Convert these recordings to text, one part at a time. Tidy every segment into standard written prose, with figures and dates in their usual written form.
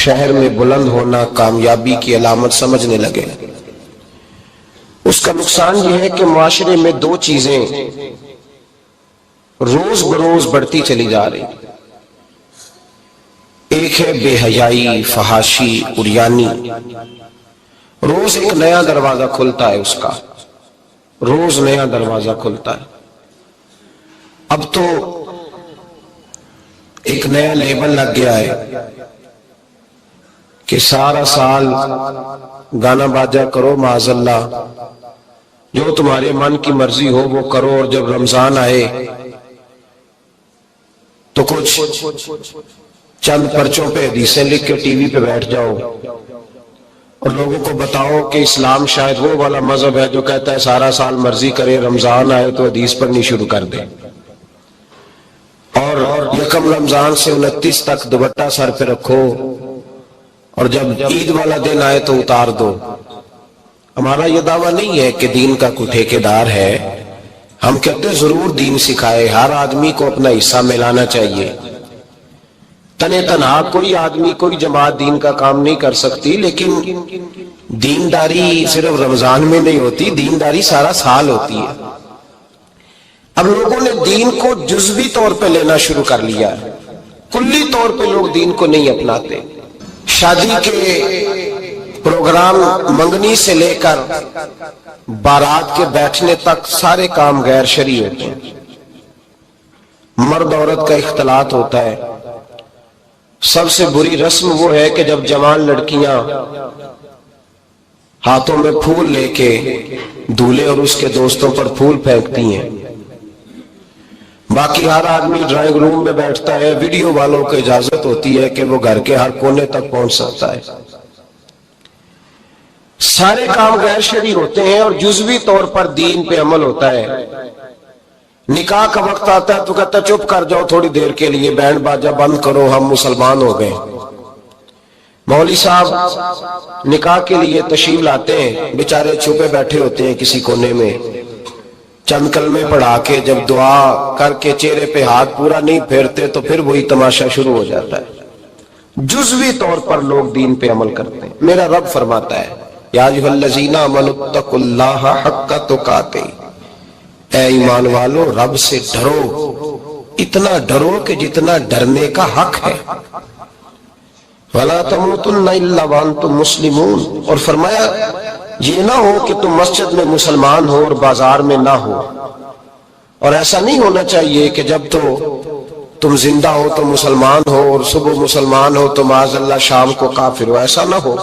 شہر میں بلند ہونا کامیابی کی علامت سمجھنے لگے۔ اس کا نقصان یہ ہے کہ معاشرے میں دو چیزیں روز بروز بڑھتی چلی جا رہی، ایک ہے بے حیائی، فحاشی، عریانی۔ روز ایک نیا دروازہ کھلتا ہے، اس کا روز نیا دروازہ کھلتا ہے۔ اب تو ایک نیا لیبل لگ گیا ہے کہ سارا سال گانا باجا کرو، معاذ اللہ جو تمہارے من کی مرضی ہو وہ کرو، اور جب رمضان آئے تو کچھ چند پرچوں پہ حدیثیں لکھ کے ٹی وی پہ بیٹھ جاؤ اور لوگوں کو بتاؤ کہ اسلام شاید وہ والا مذہب ہے جو کہتا ہے سارا سال مرضی کرے، رمضان آئے تو حدیث پڑھنی شروع کر دے، اور یکم رمضان سے 29 تک دوپٹہ سر پہ رکھو، اور جب عید والا دن آئے تو اتار دو۔ ہمارا یہ دعویٰ نہیں ہے کہ دین کا کوئی ٹھیکیدار ہے، ہم کہتے ضرور دین سکھائے، ہر آدمی کو اپنا حصہ ملانا چاہیے۔ تنے تنہا کوئی آدمی کوئی جماعت دین کا کام نہیں کر سکتی، لیکن دینداری صرف رمضان میں نہیں ہوتی، دینداری سارا سال ہوتی ہے۔ اب لوگوں نے دین کو جزوی طور پہ لینا شروع کر لیا ہے، کلی طور پہ لوگ دین کو نہیں اپناتے۔ شادی کے پروگرام منگنی سے لے کر بارات کے بیٹھنے تک سارے کام غیر شرعی ہوتے ہیں۔ مرد عورت کا اختلاط ہوتا ہے۔ سب سے بری رسم وہ ہے کہ جب جوان لڑکیاں ہاتھوں میں پھول لے کے دولہے اور اس کے دوستوں پر پھول پھینکتی ہیں، باقی ہر آدمی ڈرائنگ روم میں بیٹھتا ہے، ویڈیو والوں کو اجازت ہوتی ہے کہ وہ گھر کے ہر کونے تک پہنچ سکتا ہے۔ سارے کام غیر شرعی ہوتے ہیں اور جزوی طور پر دین پہ عمل ہوتا ہے۔ نکاح کا وقت آتا ہے تو کہتا ہے چپ کر جاؤ تھوڑی دیر کے لیے، بینڈ باجا بند کرو، ہم مسلمان ہو گئے۔ مولوی صاحب نکاح کے لیے تشریف لاتے ہیں، بیچارے چھپے بیٹھے ہوتے ہیں کسی کونے میں، چند کلمے پڑھا کے جب دعا کر کے چہرے پہ ہاتھ پورا نہیں پھیرتے تو پھر وہی تماشا شروع ہو جاتا ہے۔ جزوی طور پر لوگ دین پہ عمل کرتے ہیں۔ میرا رب فرماتا ہے یا ایھا الذین آمنوا اتقوا اللہ حق تقاتہ، اے ایمان والو رب سے ڈرو، اتنا ڈرو کہ جتنا ڈرنے کا حق ہے۔ وَلَا تَمُوتُنَّ إِلَّا وَأَنْتُمْ مُسْلِمُونَ، اور فرمایا یہ نہ ہو کہ تم مسجد میں مسلمان ہو اور بازار میں نہ ہو، اور ایسا نہیں ہونا چاہیے کہ جب تو تم زندہ ہو تو مسلمان ہو اور صبح مسلمان ہو تو معاذ اللہ شام کو کافر ہو، ایسا نہ ہو۔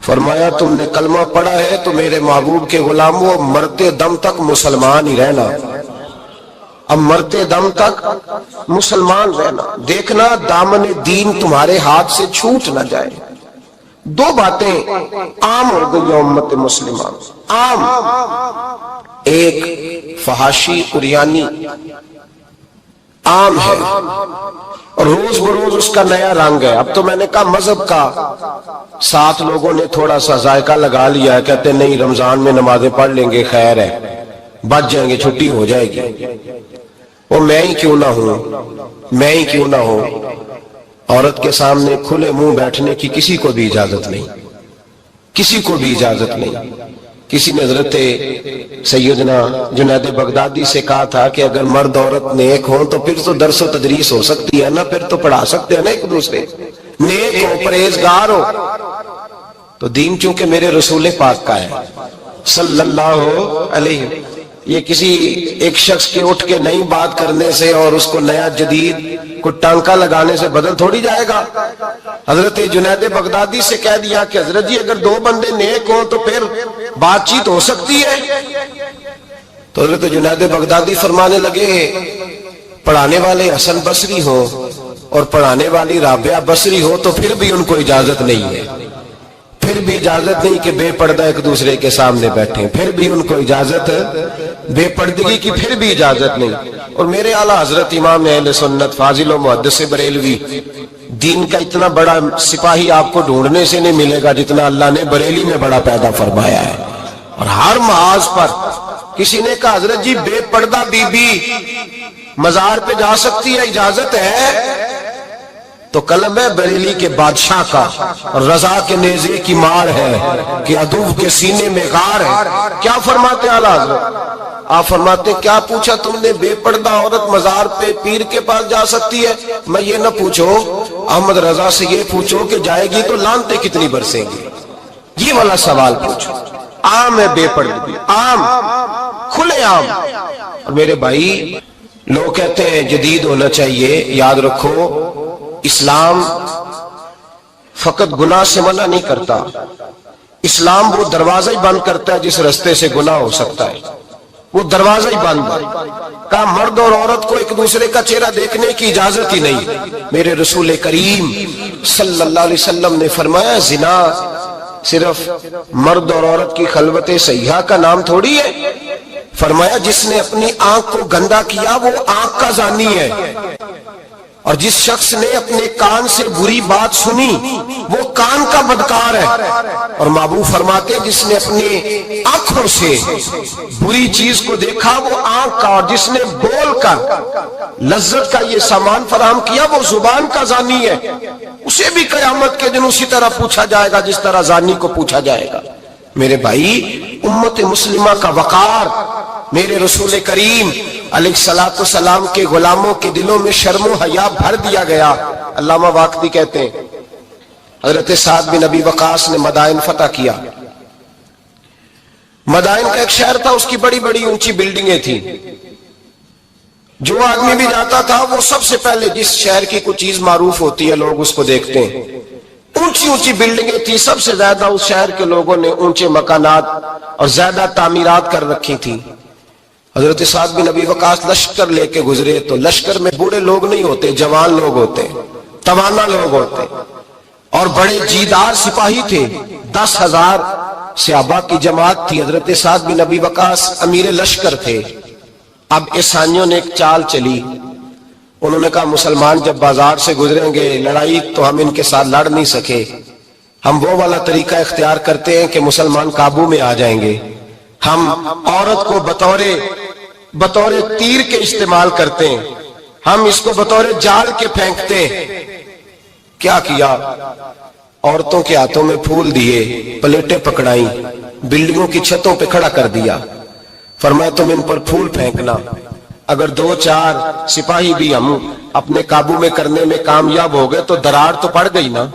فرمایا تم نے کلمہ پڑھا ہے تو میرے محبوب کے غلاموں مرتے دم تک مسلمان ہی رہنا، اب مرتے دم تک مسلمان رہنا، دیکھنا دامن دین تمہارے ہاتھ سے چھوٹ نہ جائے۔ دو باتیں عام ہو گئی امت مسلمہ، عام، ایک فحاشی عریانی عام ہے اور روز بروز اس کا نیا رنگ ہے۔ اب تو میں نے کہا مذہب کا ساتھ لوگوں نے تھوڑا سا ذائقہ لگا لیا ہے، کہتے نہیں رمضان میں نمازیں پڑھ لیں گے، خیر ہے، بچ جائیں گے، چھٹی ہو جائے گی۔ وہ میں ہی کیوں نہ ہوں، میں ہی کیوں نہ ہوں، عورت کے سامنے کھلے منہ بیٹھنے کی کسی کو بھی اجازت نہیں، کسی کو بھی اجازت نہیں۔ کسی نے حضرت سیدنا جنید بغدادی سے کہا تھا کہ اگر مرد عورت نیک ہوں تو پھر تو درس و تدریس ہو سکتی ہے نا، پھر تو پڑھا سکتے ہیں نا ایک دوسرے، نیک ہو پرہیزگار ہو۔ تو دین چونکہ میرے رسول پاک کا ہے صلی اللہ علیہ، یہ کسی ایک شخص کے اٹھ کے نئی بات کرنے سے اور اس کو نیا جدید کو ٹانکا لگانے سے بدل تھوڑی جائے گا۔ حضرت جنید بغدادی سے کہہ دیا کہ حضرت جی اگر دو بندے نیک ہوں تو پھر بات چیت ہو سکتی ہے۔ تو حضرت جنید بغدادی فرمانے لگے پڑھانے والے حسن بصری ہو اور پڑھانے والی رابعہ بصری ہو تو پھر بھی ان کو اجازت نہیں ہے، پھر بھی اجازت نہیں کہ بے پردہ ایک دوسرے کے سامنے بیٹھیں، پھر بھی ان کو اجازت، بے پردگی کی پھر بھی اجازت نہیں۔ اور میرے اعلیٰ حضرت امام اہل سنت فاضل و محدث بریلوی، دین کا اتنا بڑا سپاہی آپ کو ڈھونڈنے سے نہیں ملے گا جتنا اللہ نے بریلی میں بڑا پیدا فرمایا ہے۔ اور ہر محاذ پر کسی نے کہا حضرت جی بے پردہ بی بی مزار پہ جا سکتی ہے، اجازت ہے؟ تو قلم ہے بریلی کے بادشاہ کا، اور رضا کے نیزے کی مار ہے کہ عدو کے سینے میں غار ہے۔ کیا فرماتے ہیں اعلیٰ حضرت؟ آپ فرماتے ہیں کیا پوچھا تم نے، بے پردہ عورت مزار پہ پیر کے پاس جا سکتی ہے؟ میں یہ نہ پوچھو، احمد رضا سے یہ پوچھو کہ جائے گی تو لانتے کتنی برسیں گی، یہ والا سوال پوچھو۔ عام ہے بے پردگی، عام، کھلے عام۔ اور میرے بھائی لوگ کہتے ہیں جدید ہونا چاہیے، یاد رکھو اسلام فقط گناہ سے منع نہیں کرتا، اسلام وہ دروازہ ہی بند کرتا ہے جس رستے سے گناہ ہو سکتا ہے، وہ دروازہ ہی بند ہے۔ کہا مرد اور عورت کو ایک دوسرے کا چہرہ دیکھنے کی اجازت ہی نہیں۔ میرے رسول کریم صلی اللہ علیہ وسلم نے فرمایا زنا صرف مرد اور عورت کی خلوت صحیحہ کا نام تھوڑی ہے، فرمایا جس نے اپنی آنکھ کو گندا کیا وہ آنکھ کا زانی ہے، اور جس شخص نے اپنے کان سے بری بات سنی وہ کان کا بدکار ہے، اور محبوب فرماتے ہیں جس نے اپنی آنکھوں سے بری چیز کو دیکھا وہ آنکھ کا، اور جس نے بول کر لذت کا یہ سامان فراہم کیا وہ زبان کا زانی ہے، اسے بھی قیامت کے دن اسی طرح پوچھا جائے گا جس طرح زانی کو پوچھا جائے گا۔ میرے بھائی امت مسلمہ کا وقار میرے رسول کریم علیہ الصلوۃ والسلام کے غلاموں کے دلوں میں شرم و حیا بھر دیا گیا۔ علامہ واقدی کہتے ہیں حضرت سعد بن ابی وقاص نے مدائن فتح کیا۔ مدائن کا ایک شہر تھا، اس کی بڑی بڑی اونچی بلڈنگیں تھیں، جو آدمی بھی جاتا تھا وہ سب سے پہلے جس شہر کی کوئی چیز معروف ہوتی ہے لوگ اس کو دیکھتے ہیں۔ اونچی اونچی بلڈنگیں تھی، سب سے زیادہ اس شہر کے لوگوں نے اونچے مکانات اور زیادہ تعمیرات کر رکھی تھی۔ حضرت سعد بن ابی وقاص لشکر لے کے گزرے تو لشکر میں بوڑھے لوگ نہیں ہوتے، جوان لوگ ہوتے، توانا لوگ ہوتے، اور بڑے جیدار سپاہی تھے۔ 10,000 صحابہ کی جماعت تھی، حضرت سعد بن ابی وقاص امیر لشکر تھے۔ اب عیسائیوں نے ایک چال چلی، انہوں نے کہا مسلمان جب بازار سے گزریں گے لڑائی تو ہم ان کے ساتھ لڑ نہیں سکے، ہم وہ والا طریقہ اختیار کرتے ہیں کہ مسلمان قابو میں آ جائیں گے، ہم عورت کو بطور تیر کے استعمال کرتے ہیں، ہم اس کو بطور جال کے پھینکتے ہیں۔ کیا کیا؟ عورتوں کے ہاتھوں میں پھول دیے، پلیٹیں پکڑائیں، بلڈنگوں کی چھتوں پہ کھڑا کر دیا، فرمایا تم ان پر پھول پھینکنا، اگر 2-4 سپاہی بھی ہم اپنے قابو میں کرنے میں کامیاب ہو گئے تو درار تو پڑ گئی نا،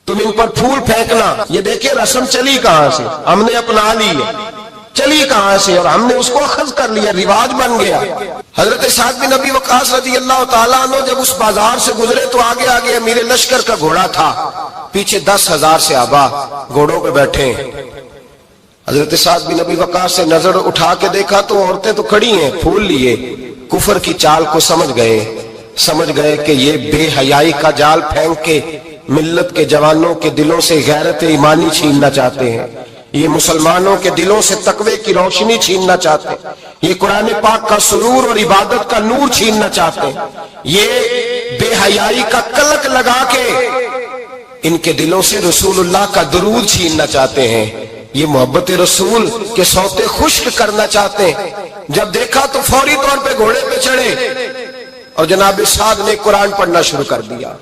تم ان پر پھول پھینکنا۔ یہ دیکھیں رسم چلی کہاں سے، ہم نے اپنا لی ہے، چلی کہاں سے اور ہم نے اس کو اخذ کر لیا، رواج بن گیا۔ حضرت سعد بن ابی وقاص رضی اللہ تعالیٰ عنہ جب اس بازار سے گزرے تو آگے آگے امیر لشکر کا گھوڑا تھا، پیچھے 10,000 صحابہ گھوڑوں پہ بیٹھے ہیں۔ حضرت سعد بن ابی وقاص سے نظر اٹھا کے دیکھا تو عورتیں تو کھڑی ہیں، پھول لیے، کفر کی چال کو سمجھ گئے کہ یہ بے حیائی کا جال پھینک کے ملت کے جوانوں کے دلوں سے غیرت ایمانی چھیننا چاہتے ہیں، یہ مسلمانوں کے دلوں سے تقوی کی روشنی چھیننا چاہتے ہیں، یہ قرآن پاک کا سرور اور عبادت کا نور چھیننا چاہتے ہیں، یہ بے حیائی کا کلک لگا کے ان کے دلوں سے رسول اللہ کا درود چھیننا چاہتے ہیں، یہ محبت رسول کے سوتے خشک کرنا چاہتے ہیں۔ جب دیکھا تو فوری طور پہ گھوڑے پہ چڑھے اور جناب سعد نے قرآن پڑھنا شروع کر دیا۔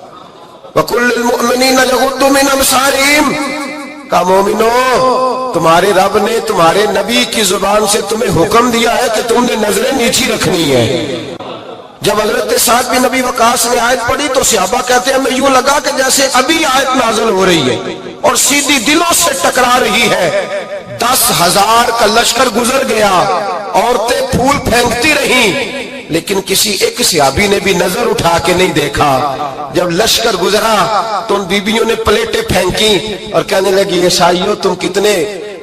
وَقُلْ لِلْمُؤْمِنِينَ يَغُضُّوا مِنْ أَبْصَارِهِمْ، کہا مومنو تمہارے رب نے تمہارے نبی کی زبان سے تمہیں حکم دیا ہے کہ تم نے نظریں نیچی رکھنی ہے۔ جب حضرت سعد بن ابی وقاص نے آیت پڑھی تو صحابہ کہتے ہیں ہمیں یوں لگا کہ جیسے ابھی آیت نازل ہو رہی ہے اور سیدھی دلوں سے ٹکرا رہی ہے۔ 10,000 کا لشکر گزر گیا، عورتیں پھول پھینکتی رہیں، لیکن کسی ایک صحابی نے بھی نظر اٹھا کے نہیں دیکھا۔ جب لشکر گزرا تو ان بیبیوں نے پلیٹیں پھینکی اور کہنے لگی عیسائیوں تم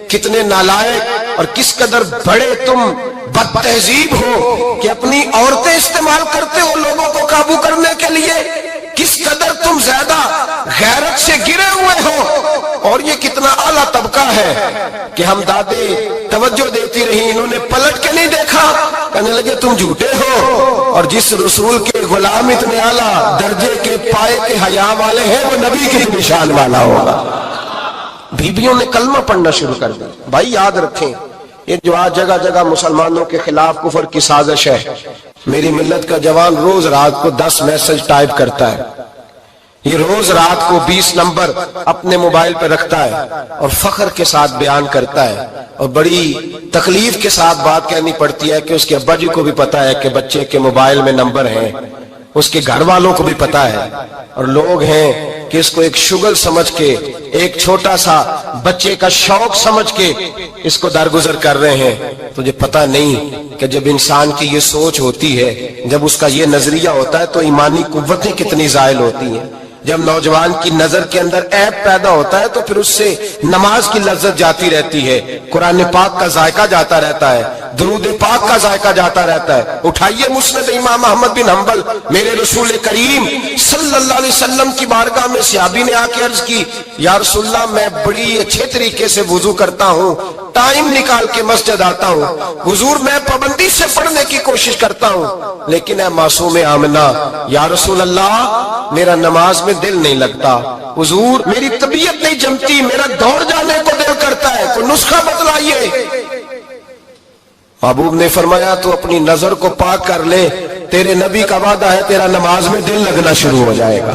کتنے نالائق اور کس قدر بڑے تم بد تہذیب ہو کہ اپنی عورتیں استعمال کرتے ہو لوگوں کو قابو کرنے کے لیے، کس قدر تم زیادہ غیرت سے گرے ہوئے ہو، اور یہ کتنا اعلیٰ طبقہ ہے کہ ہم دادے توجہ دیتی رہی، انہوں نے پلٹ کے نہیں دیکھا، کہنے لگے تم جھوٹے ہو، اور جس رسول کے غلام اتنے اعلیٰ درجے کے پائے کے حیا والے ہیں وہ نبی کی نشان والا ہوگا۔ بیبیوں نے کلمہ پڑھنا شروع کر دیا۔ بھائی یاد رکھیں یہ جو آج جگہ جگہ مسلمانوں کے خلاف کفر کی سازش ہے، میری ملت کا جوان روز رات کو 10 میسج ٹائپ کرتا ہے، یہ روز رات کو 20 نمبر اپنے موبائل پہ رکھتا ہے اور فخر کے ساتھ بیان کرتا ہے، اور بڑی تکلیف کے ساتھ بات کہنی پڑتی ہے کہ اس کے ابا جی کو بھی پتا ہے کہ بچے کے موبائل میں نمبر ہیں، اس کے گھر والوں کو بھی پتا ہے، اور لوگ ہیں کہ اس کو ایک شغل سمجھ کے، ایک چھوٹا سا بچے کا شوق سمجھ کے اس کو درگزر کر رہے ہیں۔ تجھے پتا نہیں کہ جب انسان کی یہ سوچ ہوتی ہے، جب اس کا یہ نظریہ ہوتا ہے تو ایمانی قوتیں کتنی زائل ہوتی ہیں۔ جب نوجوان کی نظر کے اندر عیب پیدا ہوتا ہے تو پھر اس سے نماز کی لذت جاتی رہتی ہے، قرآن پاک کا ذائقہ جاتا رہتا ہے، درود پاک کا ذائقہ جاتا رہتا ہے۔ اٹھائیے مسند امام احمد بن حنبل، میرے رسول کریم صلی اللہ علیہ وسلم کی بارگاہ میں صحابی نے آ کے عرض کی، یا رسول اللہ میں بڑی اچھے طریقے سے وضو کرتا ہوں، ٹائم نکال کے مسجد آتا ہوں، حضور میں پابندی سے پڑھنے کی کوشش کرتا ہوں، لیکن اے معصوم آمنہ، یا رسول اللہ میرا نماز میں دل نہیں لگتا، حضور میری طبیعت نہیں جمتی، میرا دوڑ جانے کو دل کرتا ہے، کوئی نسخہ بتلائیے۔ محبوب نے فرمایا تو اپنی نظر کو پاک کر لے، تیرے نبی کا وعدہ ہے تیرا نماز میں دل لگنا شروع ہو جائے گا۔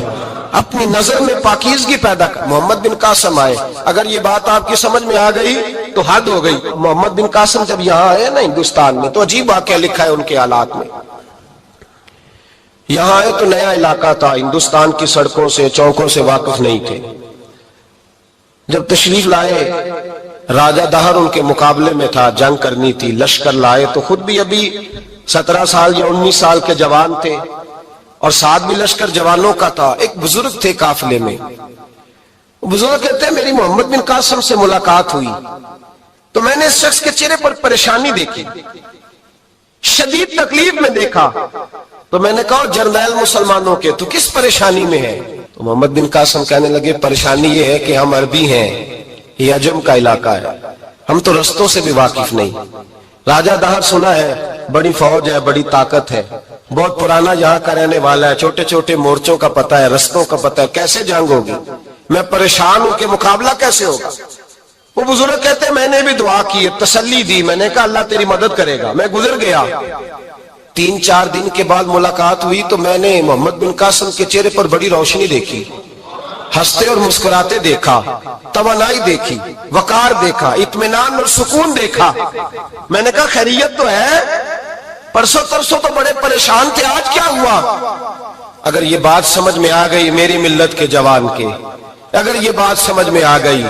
اپنی نظر میں پاکیزگی پیدا کر۔ محمد بن قاسم آئے، اگر یہ بات آپ کی سمجھ میں آ گئی تو حد ہو گئی۔ محمد بن قاسم جب یہاں آئے نا ہندوستان میں تو عجیب واقعہ لکھا ہے ان کے حالات میں۔ یہاں آئے تو نیا علاقہ تھا، ہندوستان کی سڑکوں سے چوکوں سے واقف نہیں تھے۔ جب تشریف لائے، راجہ دہر ان کے مقابلے میں تھا، جنگ کرنی تھی، لشکر لائے تو خود بھی ابھی 17 سال یا 19 سال کے جوان تھے، اور ساتھ بھی لشکر جوانوں کا تھا۔ ایک بزرگ تھے قافلے میں، بزرگ کہتے ہیں میری محمد بن قاسم سے ملاقات ہوئی تو میں نے اس شخص کے چہرے پر پریشانی دیکھی، شدید تکلیف میں دیکھا، تو میں نے کہا جرنیل مسلمانوں کے تو کس پریشانی میں ہے؟ تو محمد بن قاسم کہنے لگے پریشانی یہ ہے کہ ہم عربی ہیں، یہ عجم کا علاقہ ہے، ہم تو رستوں سے بھی واقف نہیں۔ راجہ دہر سنا ہے بڑی فوج ہے، بڑی طاقت ہے، بہت پرانا یہاں کا رہنے والا ہے، چھوٹے چھوٹے مورچوں کا پتہ ہے، رستوں کا پتہ ہے، کیسے جنگ ہوگی؟ میں پریشان ہوں کہ مقابلہ کیسے ہوگا؟ وہ بزرگ کہتے ہیں میں نے بھی دعا کی، تسلی دی، میں نے کہا اللہ تیری مدد کرے گا۔ میں گزر گیا، 3-4 دن کے بعد ملاقات ہوئی تو میں نے محمد بن قاسم کے چہرے پر بڑی روشنی دیکھی، ہنستے اور مسکراتے دیکھا، توانائی دیکھی، وقار دیکھا، اطمینان اور سکون دیکھا۔ میں نے کہا خیریت تو ہے، پرسوں ترسوں تو بڑے پریشان تھے، آج کیا ہوا؟ اگر یہ بات سمجھ میں آ گئی میری ملت کے جوان کے، اگر یہ بات سمجھ میں آ گئی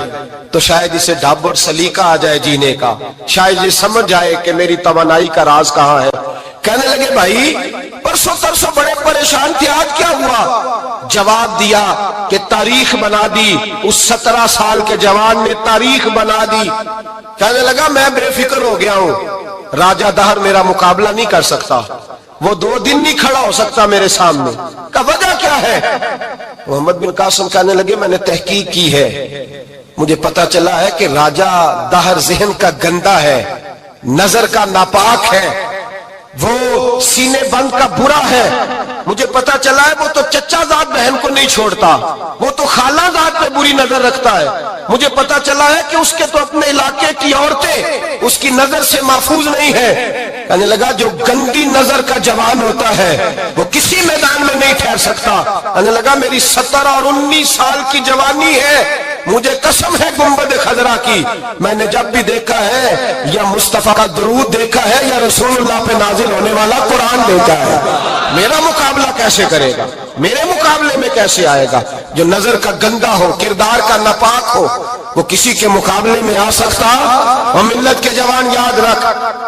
تو شاید اسے ڈھب اور سلیقہ آ جائے جینے کا، شاید یہ سمجھ جائے کہ میری توانائی کا راز کہاں ہے۔ کہنے لگے بھائی پرسوں ترسوں بڑے پریشان تھے، آج کیا ہوا؟ جواب دیا کہ تاریخ بنا دی، اس 17 سال کے جوان نے تاریخ بنا دی۔ کہنے لگا میں بے فکر ہو گیا ہوں، راجہ دہر میرا مقابلہ نہیں کر سکتا، وہ 2 دن نہیں کھڑا ہو سکتا میرے سامنے۔ کا وجہ کیا ہے؟ محمد بن قاسم کہنے لگے میں نے تحقیق کی ہے، مجھے پتا چلا ہے کہ راجہ دہر ذہن کا گندا ہے، نظر کا ناپاک ہے، وہ سینے بند کا برا ہے، مجھے پتا چلا ہے وہ تو چچا زاد بہن کو نہیں چھوڑتا، وہ تو خالہ زاد پہ بری نظر رکھتا ہے، مجھے پتا چلا ہے کہ اس کے تو اپنے علاقے کی عورتیں اس کی نظر سے محفوظ نہیں ہیں۔ کہنے لگا جو گندی نظر کا جوان ہوتا ہے وہ کسی میدان میں نہیں ٹھہر سکتا۔ کہنے لگا میری 17 اور 19 سال کی جوانی ہے، مجھے قسم ہے گنبد خضرا کی، میں نے جب بھی دیکھا ہے یا مصطفیٰ کا درود دیکھا ہے یا رسول اللہ پہ نازل ہونے والا قرآن دیکھا ہے۔ میرا مقابلہ کیسے کرے گا؟ میرے مقابلے میں کیسے آئے گا؟ جو نظر کا گندا ہو، کردار کا ناپاک ہو، وہ کسی کے مقابلے میں آ سکتا؟ اور ملت کے جوان یاد رکھ،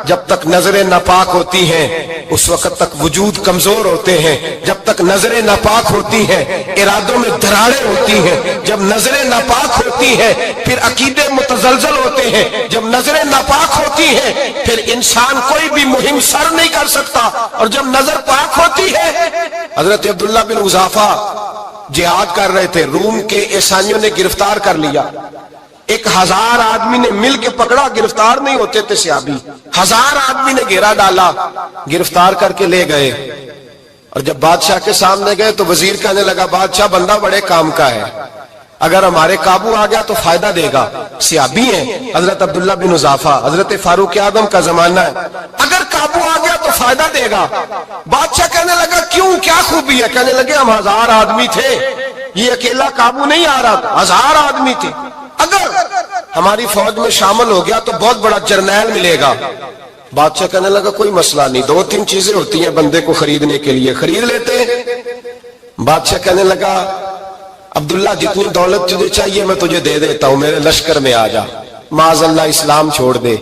جب تک نظریں ناپاک ہوتی ہیں اس وقت تک وجود کمزور ہوتے ہیں، جب تک نظریں ناپاک ہوتی ہیں ارادوں میں دراڑیں ہوتی ہیں، جب نظریں ناپاک ہوتی ہیں پھر عقیدے متزلزل ہوتے ہیں، جب نظریں ناپاک ہوتی ہیں پھر انسان کوئی بھی مہم سر نہیں کر سکتا، اور جب نظر پاک ہوتی ہے۔ حضرت عبداللہ بن حذافہ جہاد کر رہے تھے، روم کے عیسائیوں نے گرفتار کر لیا، 1000 آدمی نے مل کے پکڑا، گرفتار نہیں ہوتے تھے صحابی، 1000 آدمی نے گھیرا ڈالا، گرفتار کر کے لے گئے، اور جب بادشاہ کے سامنے گئے تو وزیر کہنے لگا بادشاہ بندہ بڑے کام کا ہے، اگر ہمارے قابو آ گیا تو فائدہ دے گا۔ صحابی ہیں حضرت عبداللہ بن حذافہ، حضرت فاروق اعظم کا زمانہ ہے، اگر قابو آ گیا تو فائدہ دے گا۔ بادشاہ کہنے لگا کیوں، کیا خوبی ہے؟ کہنے لگے ہم 1000 آدمی تھے، یہ اکیلا قابو نہیں آ رہا تھا، 1000 آدمی تھے. اگر ہماری فوج میں شامل ہو گیا تو بہت بڑا جرنیل ملے گا. بادشاہ کہنے لگا کوئی مسئلہ نہیں، 2-3 چیزیں ہوتی ہیں بندے کو خریدنے کے لیے، خرید لیتے ہیں. بادشاہ کہنے لگا عبداللہ جتنی دولت تجھے چاہیے میں تجھے دے دیتا ہوں، میرے لشکر میں آ جا، معاذ اللہ اسلام چھوڑ دے.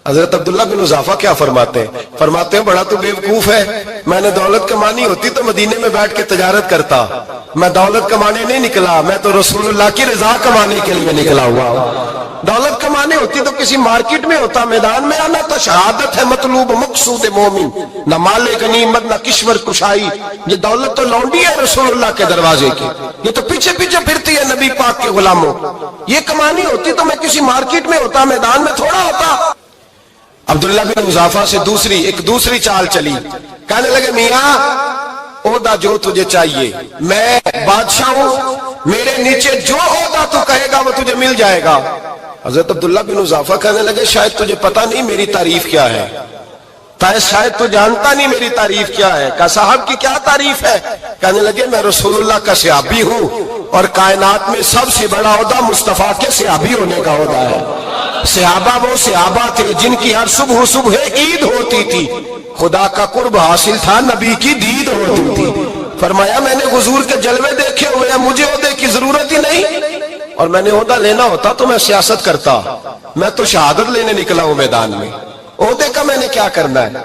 حضرت عبداللہ بن حذافہ کیا فرماتے ہیں بڑا تو بیوقوف ہے، میں نے دولت کمانی ہوتی تو مدینے میں بیٹھ کے تجارت کرتا. میں دولت کمانے نہیں نکلا، میں تو رسول اللہ کی رضا کمانے کے لیے نکلا ہوا. دولت کمانے ہوتی تو کسی مارکیٹ میں ہوتا، میدان میں آنا تو شہادت ہے مطلوب مقصود مومن، نہ مال غنیمت نہ کشور کشائی. یہ دولت تو لونڈی ہے رسول اللہ کے دروازے کی، یہ تو پیچھے پیچھے پھرتی ہے نبی پاک کے غلاموں. یہ کمانی ہوتی تو میں کسی مارکیٹ میں ہوتا، میدان میں تھوڑا ہوتا. عبداللہ بن حذافہ سے دوسری چال چلی. کہنے لگے میاں عہدہ جو تجھے چاہیے، میں بادشاہ ہوں، میرے نیچے جو عہدہ تو کہے گا وہ تجھے مل جائے گا. حضرت عبداللہ بن حذافہ کہنے لگے شاید تجھے پتہ نہیں میری تعریف کیا ہے، شاید تو جانتا نہیں میری تعریف کیا ہے. کہا صاحب کی کیا تعریف ہے؟ کہنے لگے میں رسول اللہ کا صحابی ہوں اور کائنات میں سب سے بڑا عہدہ مصطفیٰ کے صحابی ہونے کا عہدہ ہے. صحابہ وہ صحابہ تھے جن کی ہر صبح عید ہوتی تھی، خدا کا قرب حاصل تھا، نبی کی دید ہوتی تھی. فرمایا میں نے حضور کے جلوے دیکھے ہوئے ہیں، مجھے عہدے کی ضرورت ہی نہیں، اور میں نے عہدہ لینا ہوتا تو میں سیاست کرتا، میں تو شہادت لینے نکلا ہوں میدان میں، عہدے کا میں نے کیا کرنا ہے.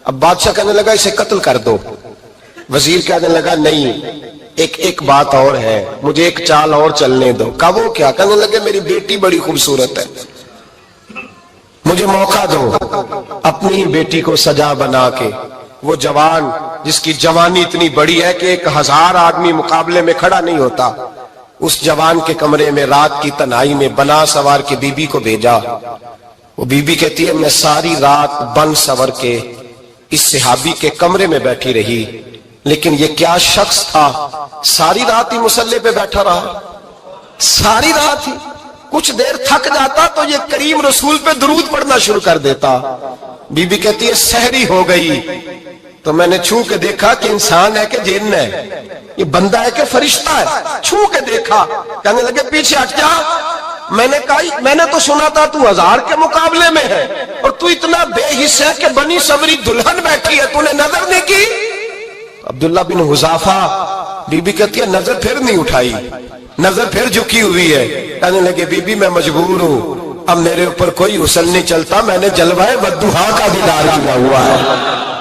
اب بادشاہ کہنے لگا اسے قتل کر دو. وزیر کہنے لگا نہیں، ایک بات اور ہے، مجھے ایک چال اور چلنے دو. کہا وہ کیا؟ کہنے لگے میری بیٹی بڑی خوبصورت ہے، مجھے موقع دو اپنی بیٹی کو سجا بنا کے. وہ جوان جس کی جوانی اتنی بڑی ہے کہ 1000 آدمی مقابلے میں کھڑا نہیں ہوتا، اس جوان کے کمرے میں رات کی تنہائی میں بنا سوار کے بی بی کو بھیجا. وہ بی بی کہتی ہے میں ساری رات بن سور کے اس صحابی کے کمرے میں بیٹھی رہی، لیکن یہ کیا شخص تھا، ساری رات ہی مسلح پہ بیٹھا رہا، ساری رات ہی. کچھ دیر تھک جاتا تو یہ کریم رسول پہ درود پڑھنا شروع کر دیتا. بی بی کہتی ہے سحری ہو گئی تو میں نے چھو کے دیکھا کہ انسان ہے کہ جن ہے، یہ بندہ ہے کہ فرشتہ ہے. چھو کے دیکھا، کہنے لگے پیچھے ہٹ جا. میں نے کہا میں نے تو سنا تھا تو 1000 کے مقابلے میں ہے اور تو اتنا بے حس ہے کہ بنی سوری دلہن بیٹھی ہے، تو نے نظر نہیں کی. عبداللہ بن حذافہ، بی بی کہتی ہے نظر پھر نہیں اٹھائی، نظر پھر جھکی ہوئی ہے. کہنے لگے بی بی میں مجبور ہوں، اب میرے اوپر کوئی حسن نہیں چلتا، میں نے جلوہ بدوحا کا دیدار کیا ہوا ہے،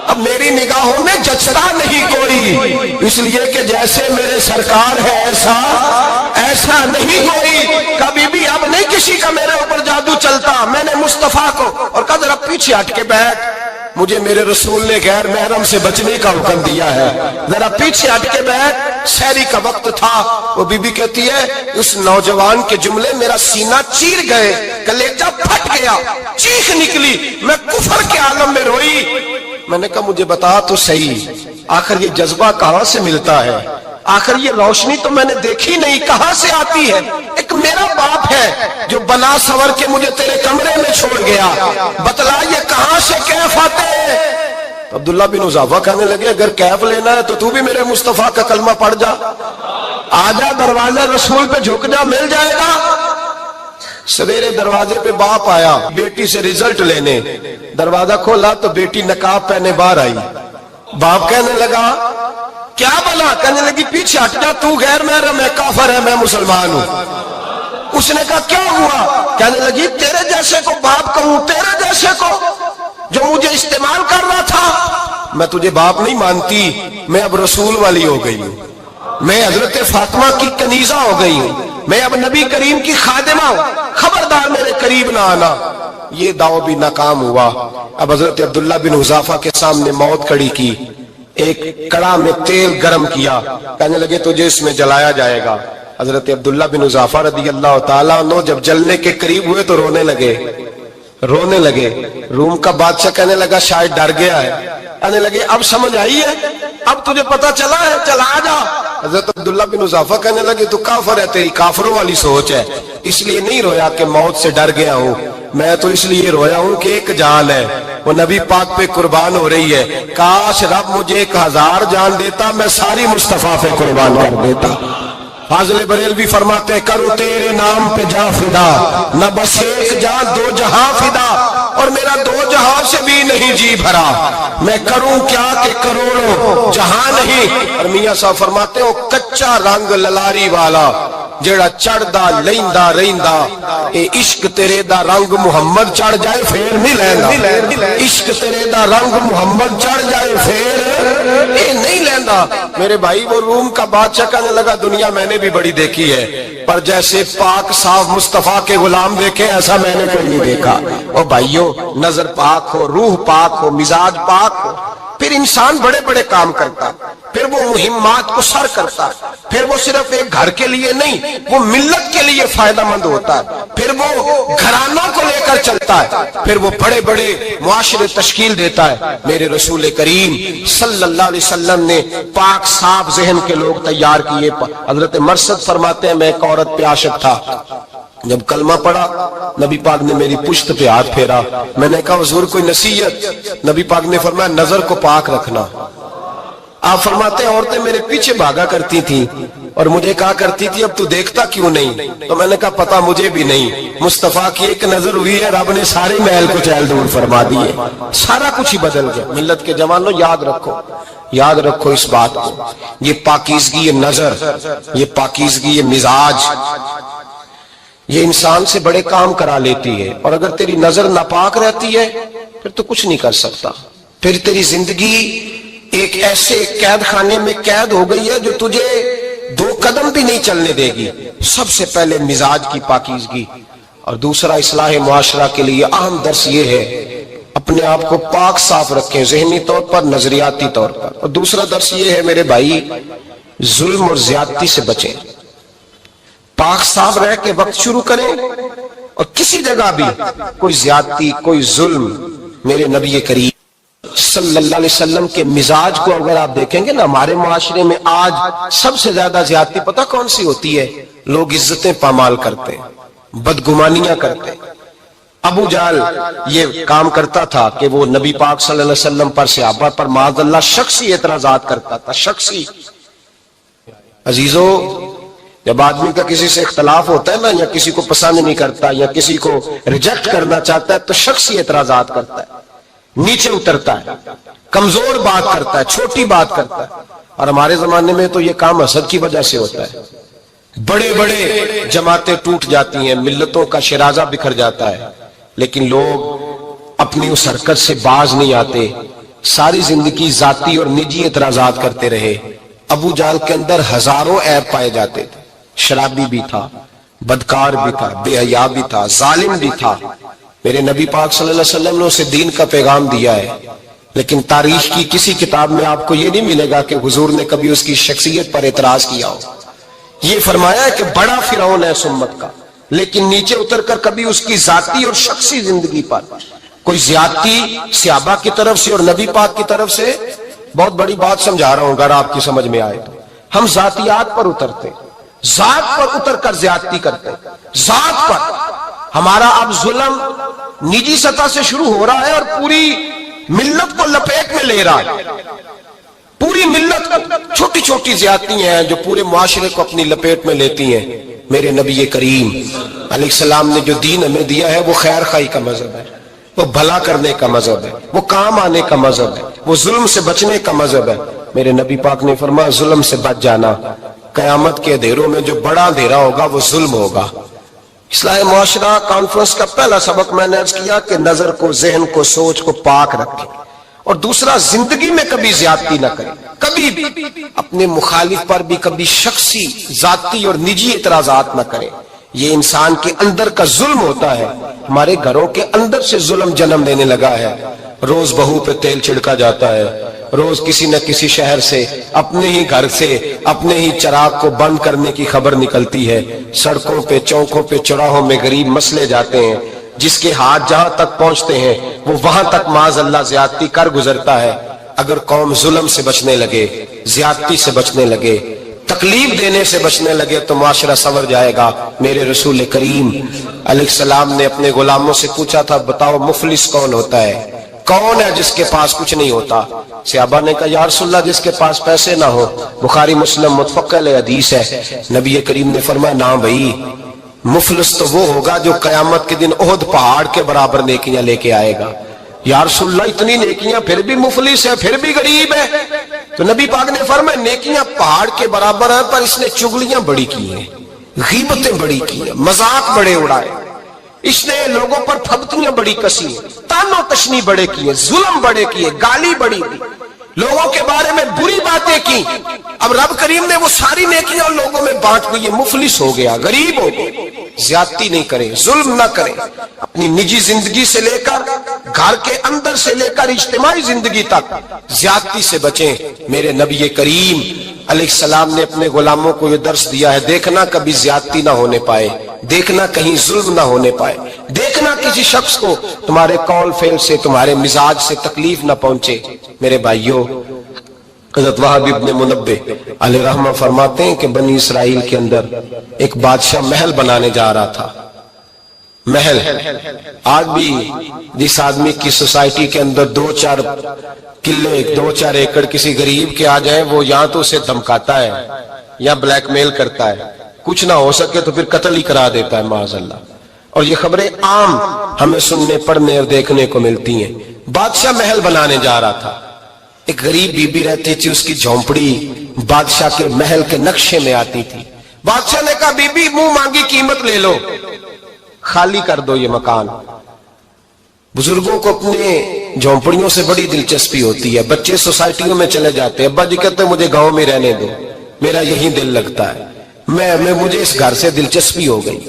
اب میری نگاہوں میں جچتا نہیں کوئی، اس لیے کہ جیسے میرے سرکار ہے ایسا نہیں کوئی. کبھی بھی اب نہیں کسی کا میرے اوپر جادو چلتا. میں نے مصطفیٰ کو اور کہا ذرا پیچھے ہٹ کے بیٹھ، مجھے میرے رسول نے غیر محرم سے بچنے کا حکم دیا ہے، ذرا پیچھے ہٹ کے بیٹھ. سحری کا وقت تھا. وہ بی بی کہتی ہے اس نوجوان کے جملے میرا سینہ چیر گئے، کلیجہ پھٹ گیا، چیخ نکلی، میں کفر کے عالم میں روئی. میں نے کہا مجھے بتا تو صحیح، آخر یہ جذبہ کہاں سے ملتا ہے، آخر یہ روشنی تو میں نے دیکھی نہیں، کہاں سے آتی ہے؟ ایک میرا باپ ہے جو بنا سور کے مجھے تیرے کمرے میں چھوڑ گیا، بتلا یہ کہاں سے کیف آتے ہیں؟ عبداللہ بن حذافہ کہنے لگے اگر کیف لینا ہے تو بھی میرے مصطفیٰ کا کلمہ پڑھ جا، آجا دروازے رسول پہ جھک جا، مل جائے گا. سویرے دروازے پہ باپ آیا بیٹی سے رزلٹ لینے، دروازہ کھولا تو بیٹی نقاب پہنے باہر آئی. باپ کہنے لگا کیا بنا؟ کہنے لگی پیچھے ہٹ جا، تو غیر محرم ہے، کافر ہے، میں مسلمان ہوں. اس نے کہا کیا ہوا؟ کہنے لگی تیرے جیسے کو باپ کہوں، تیرے جیسے کو جو مجھے استعمال کر رہا تھا. میں تجھے باپ نہیں مانتی، میں اب رسول والی ہو گئی ہوں، میں حضرت فاطمہ کی کنیزہ ہو گئی ہوں، میں اب نبی کریم کی خادمہ ہوں، خبردار میرے قریب نہ آنا. یہ دعوی بھی ناکام ہوا. اب حضرت عبداللہ بن حذافہ کے سامنے موت کھڑی کی، ایک کڑا میں تیل گرم کیا، کہنے لگے تجھے اس میں جلایا جائے گا. حضرت عبداللہ بن حذافہ رضی اللہ تعالیٰ عنہ جب جلنے کے قریب ہوئے تو رونے لگے. روم کا بادشاہ کہنے لگا شاید ڈر گیا ہے. کہنے لگے اب سمجھ آئی ہے، اب تجھے پتا چلا ہے، چلا جا. حضرت عبداللہ بن حذافہ کہنے لگے تو کافر ہے، تیری کافروں والی سوچ ہے. اس لیے نہیں رویا کہ موت سے ڈر گیا ہوں، میں تو اس لیے رویا ہوں کہ ایک جان ہے وہ نبی پاک پہ قربان ہو رہی ہے. کاش رب مجھے 1000 جان دیتا، میں ساری مصطفیٰ پہ قربان کر دیتا. فاضل بریلوی فرماتے ہیں کرو تیرے نام پہ جا فدا، نہ بس ایک جا دو جہاں فدا، اور میرا دو جہاں سے بھی نہیں جی بھرا، میں کروں کیا کہ کروڑوں جہاں نہیں۔ اور میاں صاحب فرماتے ہیں وہ کچا رنگ للاری والا جڑا چڑھدا لیندا رہندا، اے عشق تیرے دا رنگ محمد چڑھ جائے پھر نہیں لیندا، عشق تیرے دا رنگ محمد چڑھ جائے پھر اے نہیں لیندا۔ میرے بھائی وہ روم کا بادشاہ کہنے لگا دنیا میں نے بھی بڑی دیکھی ہے، پر جیسے پاک صاف مصطفیٰ کے غلام دیکھے ایسا میں نے کوئی نہیں دیکھا۔ او بھائیو، نظر پاک ہو، روح پاک ہو، مزاج پاک ہو، پھر انسان بڑے بڑے کام کرتا، پھر وہ مہمات کو سر کرتا، پھر وہ صرف ایک گھر کے لیے نہیں، وہ ملت کے لیے فائدہ مند ہوتا ہے، پھر وہ گھرانوں کو لے کر چلتا ہے، پھر وہ بڑے بڑے معاشرے تشکیل دیتا ہے۔ میرے رسول کریم صلی اللہ علیہ وسلم نے پاک صاف ذہن کے لوگ تیار کیے۔ حضرت مرثد فرماتے ہیں میں ایک عورت پہ عاشق تھا، جب کلمہ پڑھا نبی پاک نے میری پشت پہ ہاتھ پھیرا، میں نے کہا حضور کوئی نصیحت؟ نبی پاک نے فرمایا نظر کو پاک رکھنا۔ آپ فرماتے ہیں عورتیں میرے پیچھے بھاگا کرتی تھیں اور مجھے کہا کرتی تھی اب تو دیکھتا کیوں نہیں؟ تو میں نے کہا پتا مجھے بھی نہیں، مصطفیٰ کی ایک نظر ہوئی ہے رب نے سارے محل کو چہل دور فرما دیے، سارا کچھ ہی بدل گیا۔ ملت کے جوانوں یاد رکھو، یاد رکھو اس بات کو، یہ پاکیزگی، یہ نظر، یہ پاکیزگی، یہ مزاج، یہ انسان سے بڑے کام کرا لیتی ہے۔ اور اگر تیری نظر ناپاک رہتی ہے پھر تو کچھ نہیں کر سکتا، پھر تیری زندگی ایک ایسے قید خانے میں قید ہو گئی ہے جو تجھے دو قدم بھی نہیں چلنے دے گی۔ سب سے پہلے مزاج کی پاکیزگی، اور دوسرا اصلاح معاشرہ کے لیے اہم درس یہ ہے اپنے آپ کو پاک صاف رکھیں، ذہنی طور پر، نظریاتی طور پر۔ اور دوسرا درس یہ ہے میرے بھائی ظلم اور زیادتی سے بچیں، پاک صاف رہ کے وقت شروع کریں، اور کسی جگہ بھی کوئی زیادتی، کوئی ظلم، میرے نبی کریم صلی اللہ علیہ وسلم کے مزاج کو اگر آپ دیکھیں گے نا، ہمارے معاشرے میں آج سب سے زیادہ زیادتی پتہ کون سی ہوتی ہے؟ لوگ عزتیں پامال کرتے ہیں، بدگمانیاں کرتے ہیں۔ ابو جہل یہ کام کرتا تھا کہ وہ نبی پاک صلی اللہ علیہ وسلم پر، صحابہ پر معاذ اللہ شخصی اعتراضات کرتا تھا، شخصی۔ عزیزو، جب آدمی کا کسی سے اختلاف ہوتا ہے نا، یا کسی کو پسند نہیں کرتا یا کسی کو ریجیکٹ کرنا چاہتا ہے تو شخصی اعتراضات کرتا ہے، نیچے اترتا ہے، کمزور بات کرتا ہے، چھوٹی بات کرتا ہے۔ اور ہمارے زمانے میں تو یہ کام حسد کی وجہ سے ہوتا ہے، بڑے بڑے جماعتیں ٹوٹ جاتی ہیں، ملتوں کا شرازہ بکھر جاتا ہے، لیکن لوگ اپنی اس حرکت سے باز نہیں آتے، ساری زندگی ذاتی اور نجی اعتراضات کرتے رہے۔ ابو جہل کے اندر ہزاروں عیب پائے جاتے تھے، شرابی بھی تھا، بدکار بھی تھا، بے حیا بھی تھا، ظالم بھی تھا۔ میرے نبی پاک صلی اللہ علیہ وسلم نے اسے دین کا پیغام دیا ہے، لیکن تاریخ کی کسی کتاب میں آپ کو یہ نہیں ملے گا کہ حضور نے کبھی اس کی شخصیت پر اعتراض کیا ہو۔ یہ فرمایا ہے کہ بڑا فرعون ہے اس امت کا، لیکن نیچے اتر کر کبھی اس کی ذاتی اور شخصی زندگی پر کوئی زیادتی صحابہ کی طرف سے اور نبی پاک کی طرف سے۔ بہت بڑی بات سمجھا رہا ہوں، اگر آپ کی سمجھ میں آئے تو ہم ذاتیات پر اترتے، ذات پر اتر کر زیادتی کرتے، ذات پر۔ ہمارا اب ظلم نجی سطح سے شروع ہو رہا ہے اور پوری ملت کو لپیٹ میں لے رہا ہے، پوری ملت کو۔ چھوٹی چھوٹی زیادتی ہیں جو پورے معاشرے کو اپنی لپیٹ میں لیتی ہیں۔ میرے نبی کریم علیہ السلام نے جو دین ہمیں دیا ہے وہ خیر خواہی کا مذہب ہے، وہ بھلا کرنے کا مذہب ہے، وہ کام آنے کا مذہب ہے، وہ ظلم سے بچنے کا مذہب ہے۔ میرے نبی پاک نے فرمایا ظلم سے بچ جانا، قیامت کے اندھیروں میں جو بڑا اندھیرا ہوگا وہ ظلم ہوگا۔ اصلاح معاشرہ کانفرنس کا پہلا سبق میں نے عرض کیا کہ نظر کو، ذہن کو، سوچ کو پاک رکھیں، اور دوسرا زندگی میں کبھی زیادتی نہ کریں، کبھی بھی اپنے مخالف پر بھی کبھی شخصی، ذاتی اور نجی اعتراضات نہ کریں۔ یہ انسان کے اندر کا ظلم ہوتا ہے، ہمارے گھروں کے اندر سے ظلم جنم لینے لگا ہے۔ روز بہو پہ تیل چھڑکا جاتا ہے، روز کسی نہ کسی شہر سے، اپنے ہی گھر سے، اپنے ہی چراغ کو بند کرنے کی خبر نکلتی ہے۔ سڑکوں پہ، چوکوں پہ، چوراہوں میں غریب مسلے جاتے ہیں، جس کے ہاتھ جہاں تک پہنچتے ہیں وہ وہاں تک معاذ اللہ زیادتی کر گزرتا ہے۔ اگر قوم ظلم سے بچنے لگے، زیادتی سے بچنے لگے، تکلیف دینے سے بچنے لگے تو معاشرہ سنور جائے گا۔ میرے رسول کریم علیہ السلام نے اپنے غلاموں سے پوچھا تھا بتاؤ مفلس کون ہوتا ہے؟ کون ہے جس کے پاس کچھ نہیں ہوتا؟ صحابہ نے کہا یا رسول اللہ جس کے پاس پیسے نہ ہو۔ بخاری مسلم متفق علیہ حدیث ہے۔ نبی کریم نے فرمایا نہ بھائی، مفلس تو وہ ہوگا جو قیامت کے دن احد پہاڑ کے برابر نیکیاں لے کے آئے گا۔ یا رسول اللہ اتنی نیکیاں پھر بھی مفلس ہے، پھر بھی غریب ہے؟ تو نبی پاک نے فرمایا نیکیاں پہاڑ کے برابر ہیں، پر اس نے چغلیاں بڑی کی ہیں، غیبتیں بڑی کی ہیں، مذاق بڑے اڑائے، اس نے لوگوں پر پھبتیاں بڑی کسی ہیں، تانو تشنی بڑے کیے، ظلم بڑے کیے، گالی بڑی دی، لوگوں کے بارے میں بری باتیں کی۔ اب رب کریم نے وہ ساری نیکیاں لوگوں میں بانٹ دی، یہ مفلس ہو گیا، غریب ہو گیا۔ زیادتی نہیں کریں، ظلم نہ کریں، اپنی نجی زندگی سے لے کر گھر کے اندر سے لے کر اجتماعی زندگی تک زیادتی سے بچیں۔ میرے نبی کریم علیہ السلام نے اپنے غلاموں کو یہ درس دیا ہے، دیکھنا کبھی زیادتی نہ ہونے پائے، دیکھنا کہیں ظلم نہ ہونے پائے، دیکھنا کسی شخص کو تمہارے قول فعل سے، تمہارے مزاج سے تکلیف نہ پہنچے۔ میرے بھائیوں، حضرت وہب ابن منبہ علیہ رحمہ فرماتے ہیں کہ بنی اسرائیل کے اندر ایک بادشاہ محل بنانے جا رہا تھا۔ محل آج بھی جس آدمی کی سوسائٹی کے اندر 2-4 کلے 2-4 ایکڑ کسی غریب کے آ جائیں، وہ یہاں تو اسے دھمکاتا ہے یا بلیک میل کرتا ہے، کچھ نہ ہو سکے تو پھر قتل ہی کرا دیتا ہے معاذ اللہ۔ اور یہ خبریں عام ہمیں سننے پڑھنے اور دیکھنے کو ملتی ہیں۔ بادشاہ محل بنانے جا رہا تھا، ایک غریب بی بی رہتی تھی، اس کی جھونپڑی بادشاہ کے محل کے نقشے میں آتی تھی۔ بادشاہ نے کہا بی بی منہ مانگی قیمت لے لو، خالی کر دو یہ مکان۔ بزرگوں کو اپنے جھونپڑیوں سے بڑی دلچسپی ہوتی ہے، بچے سوسائٹیوں میں چلے جاتے ہیں، ابا جی کہتے ہیں مجھے گاؤں میں رہنے دو، میرا یہیں دل لگتا ہے، مجھے اس گھر سے دلچسپی ہو گئی۔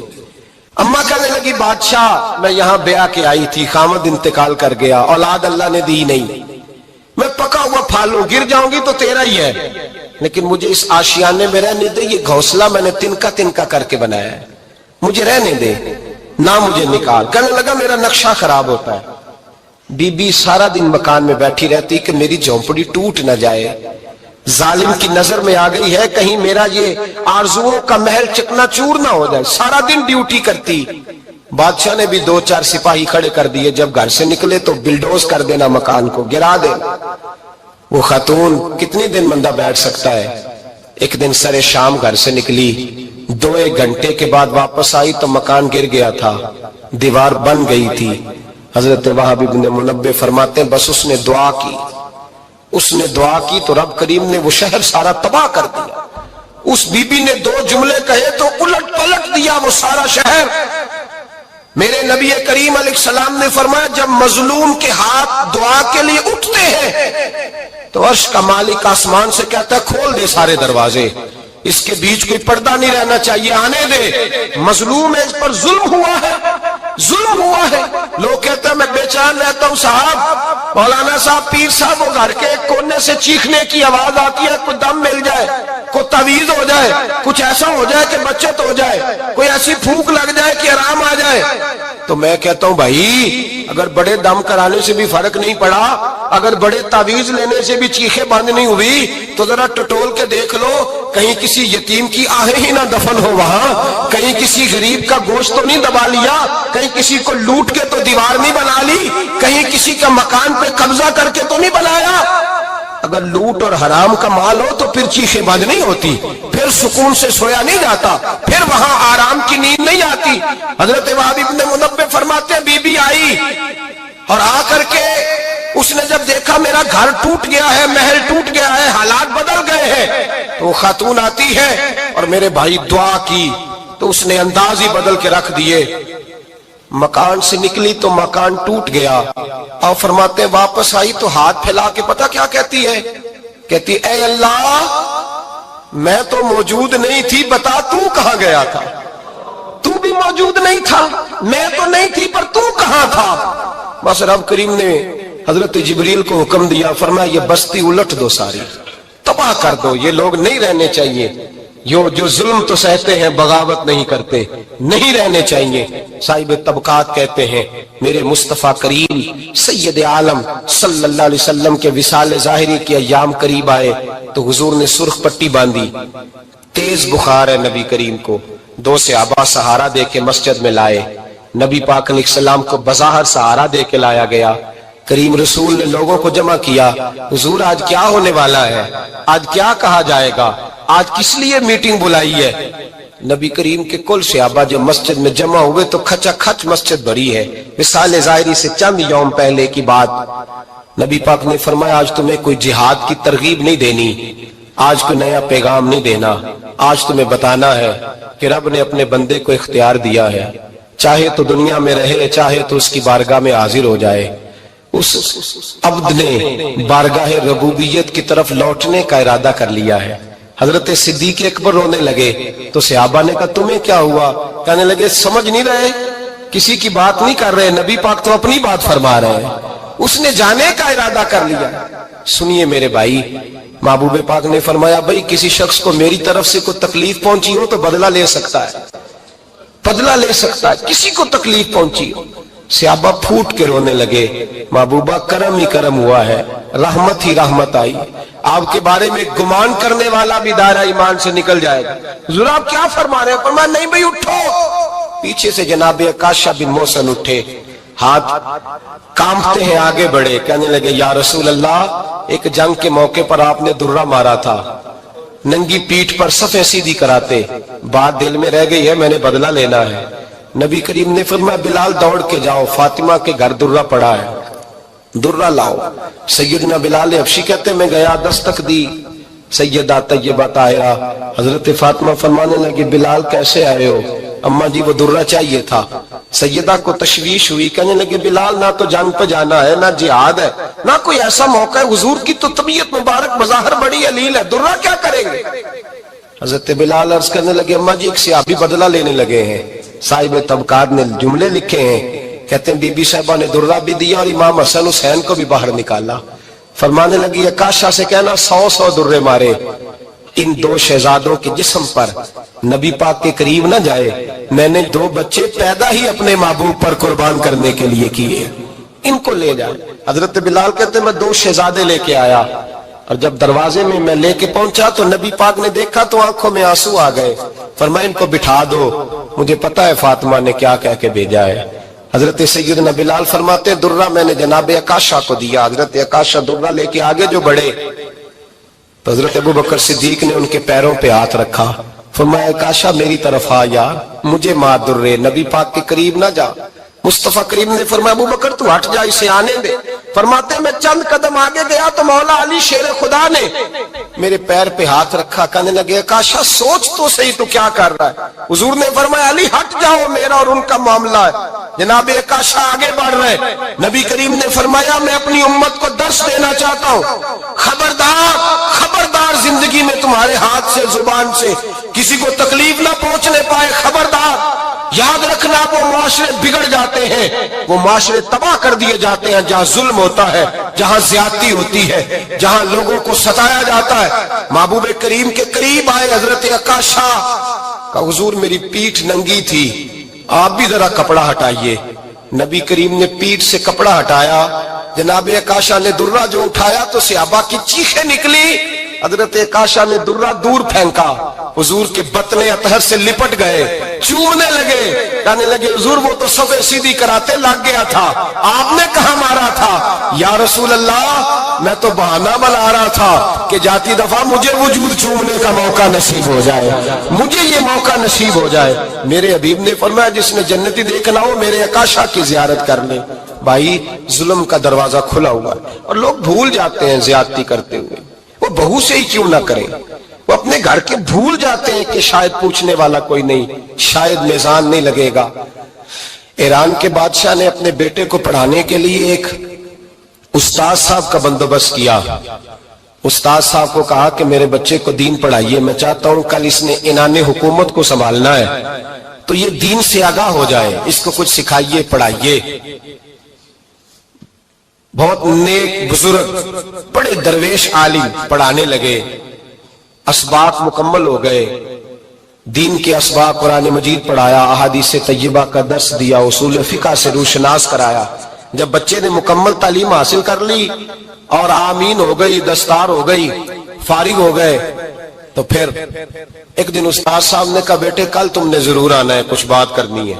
اماں کہنے لگی بادشاہ میں یہاں بیاہ کے آئی تھی، خامد انتقال کر گیا، اولاد اللہ نے دی نہیں، میں پکا ہوا پھالوں، گر جاؤں گی تو تیرا ہی ہے، لیکن مجھے اس آشیانے میں رہنے دے، یہ گھونسلہ میں نے تنکا تنکا کر کے بنایا ہے، مجھے رہنے دے، نہ مجھے نکال۔ کہنے لگا میرا نقشہ خراب ہوتا ہے۔ بی بی سارا دن مکان میں بیٹھی رہتی کہ میری جھونپڑی ٹوٹ نہ جائے، ظالم کی نظر میں آ گئی ہے کہیں میرا یہ آرزوؤں کا محل چکنا چور نہ ہو جائے، سارا دن ڈیوٹی کرتی۔ بادشاہ نے بھی 2-4 سپاہی کھڑے کر دیے، جب گھر سے نکلے تو بلڈوز کر دینا، مکان کو گرا دینا۔ وہ خاتون کتنی دن بندہ بیٹھ سکتا ہے؟ ایک دن سر شام گھر سے نکلی، 2-1 گھنٹے کے بعد واپس آئی تو مکان گر گیا تھا، دیوار بن گئی تھی۔ حضرت وہب ابن منبہ فرماتے ہیں بس اس نے دعا کی، اس نے دعا کی تو رب کریم نے وہ شہر سارا تباہ کر دیا۔ اس بی بی نے 2 جملے کہے تو الٹ پلٹ دیا وہ سارا شہر۔ میرے نبی کریم علیہ السلام نے فرمایا جب مظلوم کے ہاتھ دعا کے لیے اٹھتے ہیں تو عرش کا مالک آسمان سے کہتا ہے کھول دے سارے دروازے، اس کے بیچ کوئی پردہ نہیں رہنا چاہیے، آنے دے، مظلوم ہے، اس پر ظلم ہوا ہے، ظلم ہوا ہے۔ لوگ کہتے ہیں میں بے چین رہتا ہوں صاحب، مولانا صاحب پیر صاحب، وہ گھر کے ایک کونے سے چیخنے کی آواز آتی ہے، کوئی دم مل جائے، کوئی تعویذ ہو جائے، کچھ ایسا ہو جائے کہ بچت ہو جائے، کوئی ایسی پھونک لگ جائے کہ آرام آ جائے۔ تو میں کہتا ہوں بھائی اگر بڑے دم کرانے سے بھی فرق نہیں پڑا، اگر بڑے تعویذ لینے سے بھی چیخیں بند نہیں ہوئی، تو ذرا ٹٹول کے دیکھ لو کہیں کسی یتیم کی آہیں ہی نہ دفن ہو وہاں، کہیں کسی غریب کا گوشت تو نہیں دبا لیا، کہیں کسی کو لوٹ کے تو دیوار نہیں بنا لی، کہیں کسی کا مکان پہ قبضہ کر کے تو نہیں بنایا۔ اگر لوٹ اور حرام کا مال ہو تو پھر چیخیں بند نہیں ہوتی، پھر سکون سے سویا نہیں جاتا، پھر وہاں آرام کی نیند نہیں آتی۔ حضرت وہب ابن منبہ فرماتے ہیں بی بی آئی اور آ کر کے اس نے جب دیکھا میرا گھر ٹوٹ گیا ہے، محل ٹوٹ گیا ہے، حالات بدل گئے ہیں، تو وہ خاتون آتی ہے اور میرے بھائی دعا کی تو اس نے انداز ہی بدل کے رکھ دیے۔ مکان سے نکلی تو مکان ٹوٹ گیا، اور فرماتے ہیں واپس آئی تو ہاتھ پھیلا کے پتہ کیا کہتی ہے؟ کہتی اے اللہ میں تو موجود نہیں تھی، بتا تو کہاں گیا تھا؟ تو بھی موجود نہیں تھا، میں تو نہیں تھی، پر تو کہاں تھا؟ بس رب کریم نے حضرت جبریل کو حکم دیا، فرمایا یہ بستی الٹ دو، ساری تباہ کر دو، یہ لوگ نہیں رہنے چاہیے، جو ظلم تو سہتے ہیں بغاوت نہیں کرتے، نہیں رہنے چاہیے۔ صاحب طبقات کہتے ہیں میرے مصطفیٰ کریم سید عالم صلی اللہ علیہ وسلم کے وصال ظاہری کے ایام قریب آئے تو حضور نے سرخ پٹی باندھی، تیز بخار ہے نبی کریم کو، 2 صحابہ سہارا دے کے مسجد میں لائے، نبی پاک علیہ السلام کو بظاہر سہارا دے کے لایا گیا، کریم رسول نے لوگوں کو جمع کیا، حضور آج کیا ہونے والا ہے، آج کیا کہا جائے گا، آج کس لیے میٹنگ بلائی ہے؟ نبی کریم کے کل صحابہ جو مسجد میں جمع ہوئے تو کھچا کھچ مسجد بھری ہے۔ وصال ظاہری سے چند یوم پہلے کی بات، نبی پاک نے فرمایا آج تمہیں کوئی جہاد کی ترغیب نہیں دینی، آج کوئی نیا پیغام نہیں دینا، آج تمہیں بتانا ہے کہ رب نے اپنے بندے کو اختیار دیا ہے، چاہے تو دنیا میں رہے، چاہے تو اس کی بارگاہ میں حاضر ہو جائے۔ اس عبد نے بارگاہ ربوبیت کی طرف لوٹنے کا ارادہ کر لیا ہے۔ حضرت صدیق اکبر رونے لگے تو صحابہ نے کہا تمہیں کیا ہوا؟ کہنے لگے سمجھ نہیں رہے، کسی کی بات نہیں کر رہے، نبی پاک تو اپنی بات فرما رہے ہیں، اس نے جانے کا ارادہ کر لیا۔ سنیے میرے بھائی، محبوب پاک نے فرمایا بھائی کسی شخص کو میری طرف سے کوئی تکلیف پہنچی ہو تو بدلہ لے سکتا ہے، بدلہ لے سکتا ہے، کسی کو تکلیف پہنچی ہو۔ صحابہ پھوٹ کے رونے لگے، محبوبہ کرم ہی کرم ہوا ہے، رحمت ہی رحمت آئی، آپ کے بارے میں گمان کرنے والا بھی دائرہ ایمان سے نکل جائے گا۔ حضور آپ کیا فرما رہے ہیں؟ فرمایا نہیں بھائی اٹھو۔ پیچھے سے جناب عکاشہ بن محصن اٹھے، ہاتھ کانپتے ہیں، آگے بڑھے، کہنے لگے یا رسول اللہ، ایک جنگ کے موقع پر آپ نے درہ مارا تھا، ننگی پیٹھ پر صفیں سیدھی کراتے، بات دل میں رہ گئی ہے، میں نے بدلہ لینا ہے۔ نبی کریم نے فرمایا بلال دوڑ کے جاؤ، فاطمہ کے گھر درہ پڑا ہے، درہ لاؤ۔ سیدنا بلال حبشی کہتے میں گیا، دستک دی، سیدہ طیبہ طاہرہ حضرت فاطمہ فرمانے لگی بلال کیسے آئے ہو؟ اماں جی وہ درہ چاہیے تھا۔ سیدہ کو تشویش ہوئی، کہنے لگے بلال نہ تو جنگ پہ جانا ہے، نہ جہاد ہے، نہ کوئی ایسا موقع ہے، حضور کی تو طبیعت مبارک بظاہر بڑی علیل ہے، درہ کیا کریں گے؟ حضرت بلال عرض کرنے لگے اماں جی ایک صحابی بدلہ لینے لگے ہیں، صاحب طبقات نے جملے لکھے ہیں، کہتے ہیں بی بی صاحبہ نے درہ بھی دیا اور امام حسن حسین کو بھی باہر نکالا۔ فرمانے لگی عکاشہ سے کہنا 100 درے مارے، ان دو شہزادوں کے جسم پر نبی پاک کے قریب نہ جائے، میں نے 2 بچے پیدا ہی اپنے محبوب پر قربان کرنے کے لیے کیے، ان کو لے جائے۔ حضرت بلال کہتے ہیں میں 2 شہزادے لے کے آیا، اور جب دروازے میں لے کے پہنچا تو نبی پاک نے دیکھا تو آنکھوں میں آنسو آ گئے۔ فرمایا ان کو بٹھا دو، مجھے پتا ہے فاطمہ نے کیا کہہ کے بھیجا ہے۔ حضرت سیدنا بلال فرماتے درہ میں نے جناب عکاشہ کو دیا، حضرت عکاشہ درہ لے کے آگے جو بڑھے تو حضرت ابوبکر صدیق نے ان کے پیروں پہ ہاتھ رکھا، فرمایا عکاشہ میری طرف آ یار، مجھے مار درے، نبی پاک کے قریب نہ جا۔ مصطفیٰ کریم نے فرمایا ابوبکر تو ہٹ جا، اسے آنے دے۔ فرماتے میں چند قدم آگے گیا تو مولا علی شیر خدا نے میرے پیر پہ ہاتھ رکھا، کہنے لگے عکاشہ سوچ تو صحیح تو کیا کر رہا ہے؟ حضور نے فرمایا علی ہٹ جاؤ، میرا اور ان کا معاملہ ہے۔ جناب عکاشہ آگے بڑھ رہے، نبی کریم نے فرمایا میں اپنی امت کو درس دینا چاہتا ہوں، خبردار خبردار زندگی میں تمہارے ہاتھ سے زبان سے کسی کو تکلیف نہ پہنچنے پائے، خبردار یاد رکھنا وہ معاشرے بگڑ جاتے ہیں، وہ معاشرے تباہ کر دیے جاتے ہیں جہاں ظلم ہوتا ہے، جہاں زیادتی ہوتی ہے، جہاں لوگوں کو ستایا جاتا ہے۔ محبوب کریم کے قریب آئے حضرت عکاشہ کا، حضور میری پیٹھ ننگی تھی، آپ بھی ذرا کپڑا ہٹائیے۔ نبی کریم نے پیٹھ سے کپڑا ہٹایا، جناب عکاشہ نے درہ جو اٹھایا تو صحابہ کی چیخیں نکلی، حضرت عکاشہ نے درہ دور پھینکا، حضور کے بطن اطہر سے لپٹ گئے، چومنے لگے، کہنے لگے حضور وہ تو صفیں سیدھی کراتے لگ گیا تھا، آپ نے کہاں مارا تھا؟ یا رسول اللہ میں تو بہانہ بنا رہا تھا کہ جاتی دفعہ مجھے وجود چومنے کا موقع نصیب ہو جائے، مجھے یہ موقع نصیب ہو جائے۔ میرے حبیب نے فرمایا جس نے جنتی دیکھنا ہو میرے عکاشہ کی زیارت کر لے۔ بھائی ظلم کا دروازہ کھلا ہوا ہے اور لوگ بھول جاتے ہیں زیادتی کرتے ہوئے، وہ بہو سے ہی کیوں نہ کریں، وہ اپنے گھر کے بھول جاتے ہیں کہ شاید پوچھنے والا کوئی نہیں، شاید میزان نہیں لگے گا۔ ایران کے بادشاہ نے اپنے بیٹے کو پڑھانے کے لیے ایک استاد صاحب کا بندوبست کیا۔ استاد صاحب کو کہا کہ میرے بچے کو دین پڑھائیے، میں چاہتا ہوں کل اس نے عنان حکومت کو سنبھالنا ہے تو یہ دین سے آگاہ ہو جائے، اس کو کچھ سکھائیے پڑھائیے۔ بہت نیک بزرگ بڑے درویش عالم پڑھانے لگے، اسباق مکمل ہو گئے، دین کے اسباق قرآن مجید پڑھایا، احادیث طیبہ کا درس دیا، اصول فقہ سے روشناس کرایا۔ جب بچے نے مکمل تعلیم حاصل کر لی اور آمین ہو گئی، دستار ہو گئی، فارغ ہو گئے تو پھر ایک دن استاد صاحب نے کہا بیٹے کل تم نے ضرور آنا ہے، کچھ بات کرنی ہے۔